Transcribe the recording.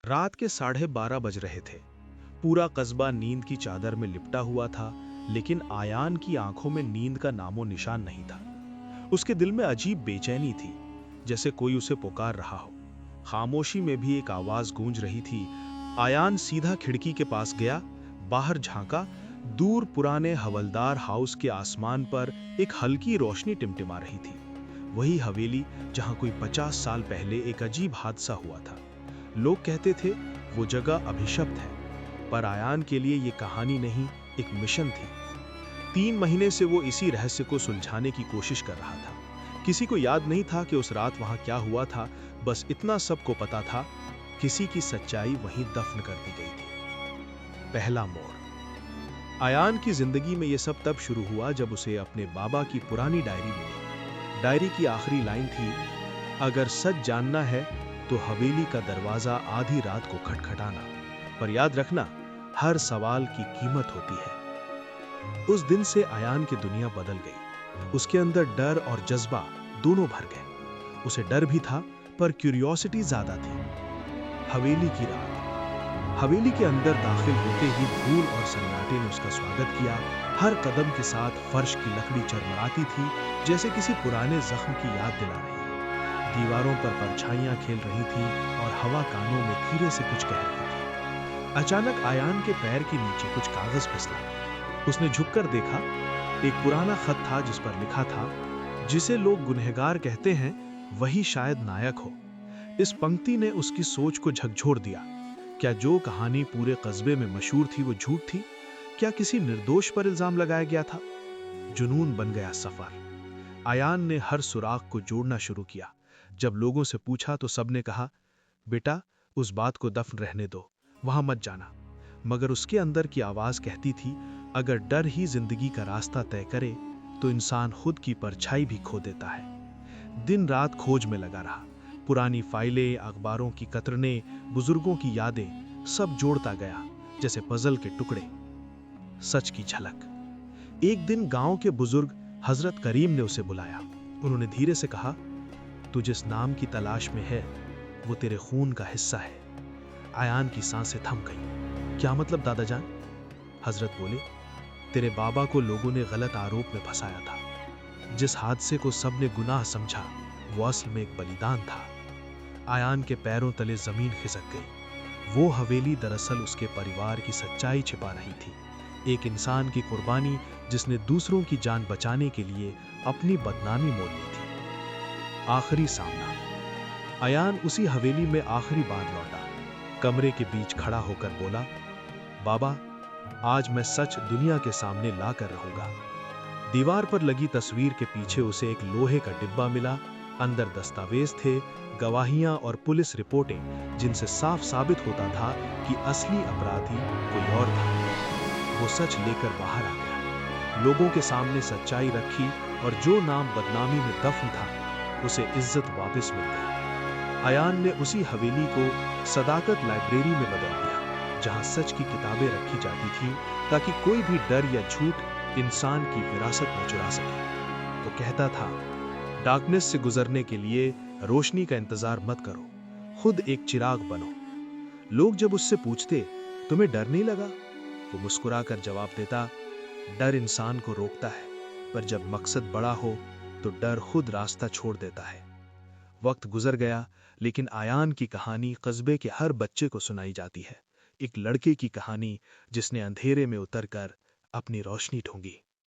रात के 12:30 बज रहे थे। पूरा कस्बा नींद की चादर में लिपटा हुआ था, लेकिन आयान की आंखों में नींद का नामो निशान नहीं था। उसके दिल में अजीब बेचैनी थी, जैसे कोई उसे पुकार रहा हो। खामोशी में भी एक आवाज गूंज रही थी। आयान सीधा खिड़की के पास गया, बाहर झांका। दूर पुराने हवलदार हाउस के आसमान पर एक हल्की रोशनी टिमटिमा रही थी। वही हवेली जहां कोई 50 साल पहले एक अजीब हादसा हुआ था। लोग कहते थे वो जगह अभिशप्त है, पर आयान के लिए ये कहानी नहीं, एक मिशन थी। 3 महीने से वो इसी रहस्य को सुलझाने की कोशिश कर रहा था। किसी को याद नहीं था कि उस रात वहां क्या हुआ था, बस इतना सबको पता था, किसी की सच्चाई वहीं दफन कर दी गई थी। पहला मोड़। आयान की जिंदगी में यह सब तब शुरू हुआ जब उसे अपने बाबा की पुरानी डायरी मिली। डायरी की आखिरी लाइन थी, अगर सच जानना है तो हवेली का दरवाजा आधी रात को खटखटाना, पर याद रखना हर सवाल की कीमत होती है। उस दिन से आयान की दुनिया बदल गई। उसके अंदर डर और जज्बा दोनों भर गए। उसे डर भी था, पर क्यूरियोसिटी ज्यादा थी। हवेली की रात। हवेली के अंदर दाखिल होते ही धूल और सन्नाटे ने उसका स्वागत किया। हर कदम के साथ फर्श की लकड़ी चरमराती थी, जैसे किसी पुराने जख्म की याद दिला रही। दीवारों पर परछाइयां खेल रही थी और हवा कानों में धीरे से कुछ कह रही थी। अचानक आयान के पैर के नीचे कुछ कागज फिसला। उसने झुककर देखा। एक पुराना खत था जिस पर लिखा था, जिसे लोग गुनहगार कहते हैं वही शायद नायक हो। इस पंक्ति ने उसकी सोच को झकझोर दिया। क्या जो कहानी पूरे कस्बे में मशहूर थी वो झूठ थी? क्या किसी निर्दोष पर इल्जाम लगाया गया था? जुनून बन गया सफर। आयान ने हर सुराग को जोड़ना शुरू किया। जब लोगों से पूछा तो सबने कहा, बेटा उस बात को दफन रहने दो, वहां मत जाना। मगर उसके अंदर की आवाज कहती थी, अगर डर ही जिंदगी का रास्ता तय करे तो इंसान खुद की परछाई भी खो देता है। दिन रात खोज में लगा रहा। पुरानी फाइलें, अखबारों की कतरने, बुजुर्गों की यादें, सब जोड़ता गया जैसे पजल के टुकड़े। सच की झलक। एक दिन गांव के बुजुर्ग हजरत करीम ने उसे बुलाया। उन्होंने धीरे से कहा, तू जिस नाम की तलाश में है वो तेरे खून का हिस्सा है। आयान की सांसें थम गईं। क्या मतलब दादाजान? हजरत बोले, तेरे बाबा को लोगों ने गलत आरोप में फंसाया था। जिस हादसे को सबने गुनाह समझा वो असल में एक बलिदान था। आयान के पैरों तले जमीन खिसक गई। वो हवेली दरअसल उसके परिवार की सच्चाई छिपा रही थी। एक इंसान की कुर्बानी जिसने दूसरों की जान बचाने के लिए अपनी बदनामी मोल ली थी। आखिरी सामना। आयान उसी हवेली में आखिरी बार लौटा। कमरे के बीच खड़ा होकर बोला, बाबा आज मैं सच दुनिया के सामने ला कर रहूंगा। दीवार पर लगी तस्वीर के पीछे उसे एक लोहे का डिब्बा मिला। अंदर दस्तावेज थे, गवाहियां और पुलिस रिपोर्टें, जिनसे साफ साबित होता था कि असली अपराधी कोई और था। वो सच लेकर बाहर आ गया। लोगों के सामने सच्चाई रखी और जो नाम बदनामी में दफन था उसे इज्जत वापस मिल गई। आयान ने उसी हवेली को सदाकत लाइब्रेरी में बदल दिया, जहां सच की किताबें रखी जाती थी ताकि कोई भी डर या झूठ इंसान की विरासत न चुरा सके। वो कहता था, डार्कनेस से गुजरने के लिए रोशनी का इंतजार मत करो, खुद एक चिराग बनो। लोग जब उससे पूछते, तुम्हें डर नहीं लगा? वो मुस्कुराकर जवाब देता, डर इंसान को रोकता है, पर जब मकसद बड़ा हो तो डर खुद रास्ता छोड़ देता है। वक्त गुजर गया, लेकिन आयान की कहानी कस्बे के हर बच्चे को सुनाई जाती है। एक लड़के की कहानी जिसने अंधेरे में उतरकर अपनी रोशनी ढूंढी।